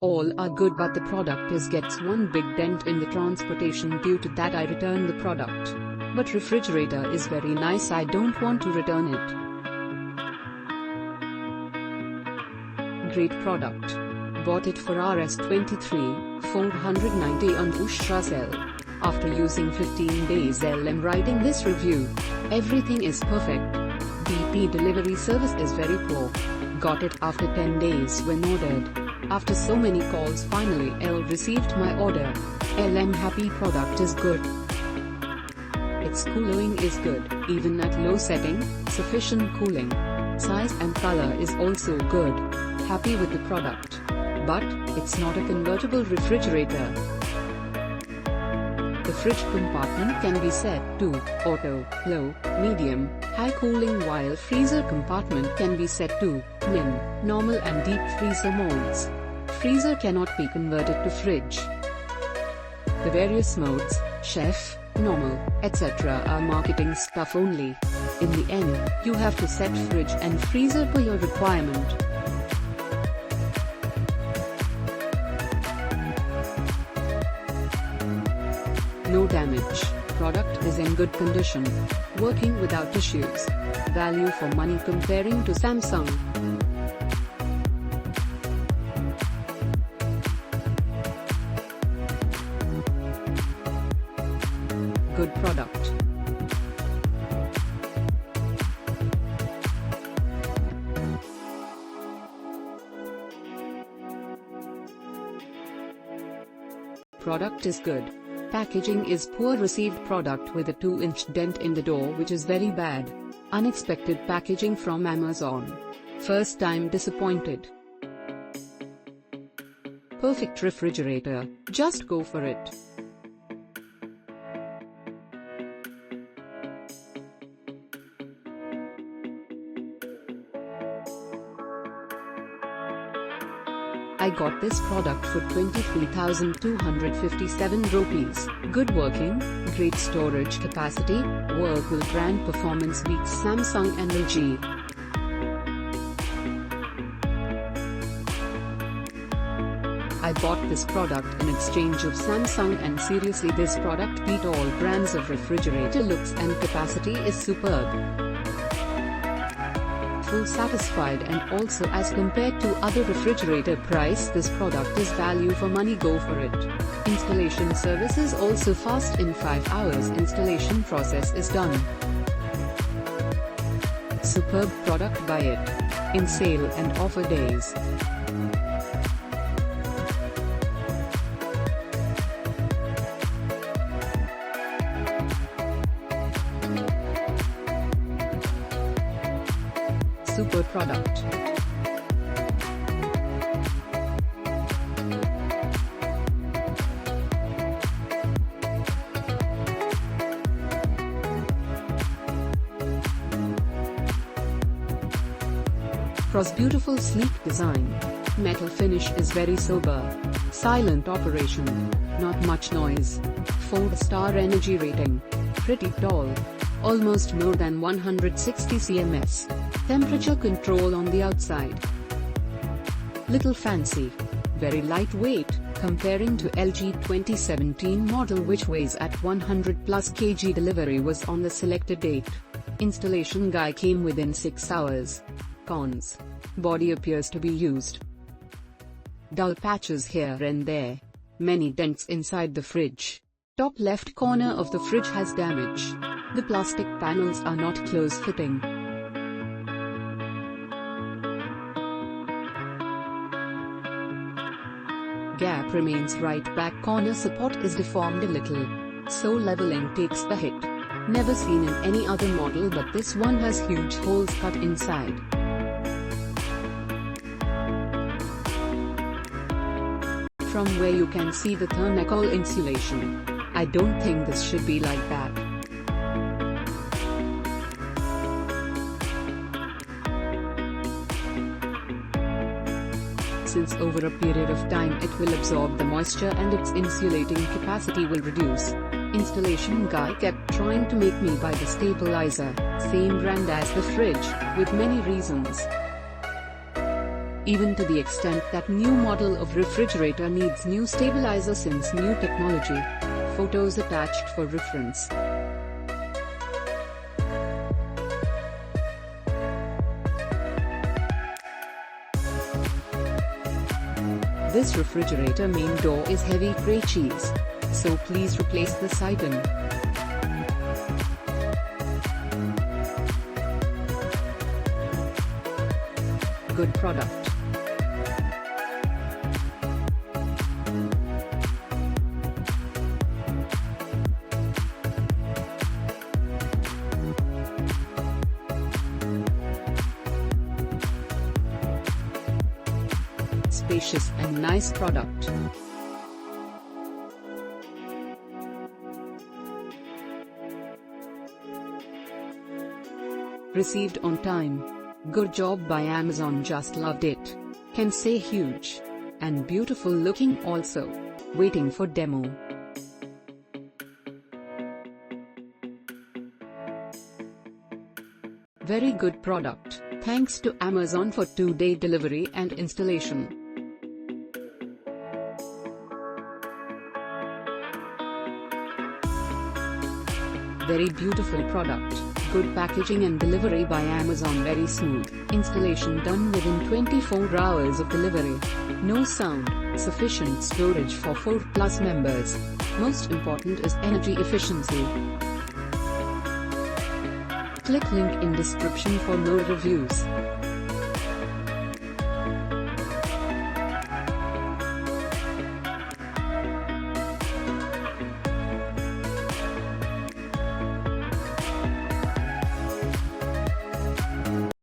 All are good, but the product gets one big dent in the transportation. Due to that I returned the product. But refrigerator is very nice, I don't want to return it. Great product. Bought it for Rs 23,490 on Bushra sale. After using 15 days I'm writing this review. Everything is perfect. BP delivery service is very poor. Got it after 10 days when ordered. After so many calls finally I received my order. I'm happy, product is good. Its cooling is good, even at low setting, sufficient cooling. Size and color is also good. Happy with the product. But, it's not a convertible refrigerator. The fridge compartment can be set to auto, low, medium, high cooling, while freezer compartment can be set to min, normal and deep freezer modes. Freezer cannot be converted to fridge. The various modes, chef, normal, etc. are marketing stuff only. In the end, you have to set fridge and freezer per your requirement. No damage, product is in good condition, working without issues. Value for money comparing to Samsung. Good product. Product is good. Packaging is poor. Received product with a 2-inch dent in the door, which is very bad. Unexpected packaging from Amazon. First time disappointed. Perfect refrigerator, just go for it. I got this product for 23,257 rupees. Good working, great storage capacity, Whirlpool brand performance beats Samsung and LG. I bought this product in exchange of Samsung, and seriously this product beat all brands of refrigerator. Looks and capacity is superb. Full satisfied, and also as compared to other refrigerator price this product is value for money, go for it. Installation service is also fast, in 5 hours installation process is done. Superb product, buy it. In sale and offer days. Super product. Cross beautiful sleek design. Metal finish is very sober. Silent operation. Not much noise. 4-star energy rating. Pretty tall. Almost more than 160 cms. Temperature control on the outside. Little fancy. Very lightweight, comparing to LG 2017 model which weighs at 100 plus kg. Delivery was on the selected date. Installation guy came within 6 hours. Cons. Body appears to be used. Dull patches here and there. Many dents inside the fridge. Top left corner of the fridge has damage. The plastic panels are not close-fitting. Gap remains. Right back corner support is deformed a little. So leveling takes the hit. Never seen in any other model, but this one has huge holes cut inside. From where you can see the thermocol insulation. I don't think this should be like that. Since over a period of time it will absorb the moisture and its insulating capacity will reduce. Installation guy kept trying to make me buy the stabilizer, same brand as the fridge, with many reasons. even to the extent that new model of refrigerator needs new stabilizer since new technology. Photos attached for reference. This refrigerator main door is heavy gray cheese, so please replace this item. Good product. Spacious and nice product. Received on time. Good job by Amazon, just loved it. Can say huge. And beautiful looking also. Waiting for demo. Very good product. Thanks to Amazon for 2-day delivery and installation. Very beautiful product. Good packaging and delivery by Amazon, very smooth. Installation done within 24 hours of delivery. No sound, sufficient storage for 4+ members. Most important is energy efficiency. Click link in description for more reviews.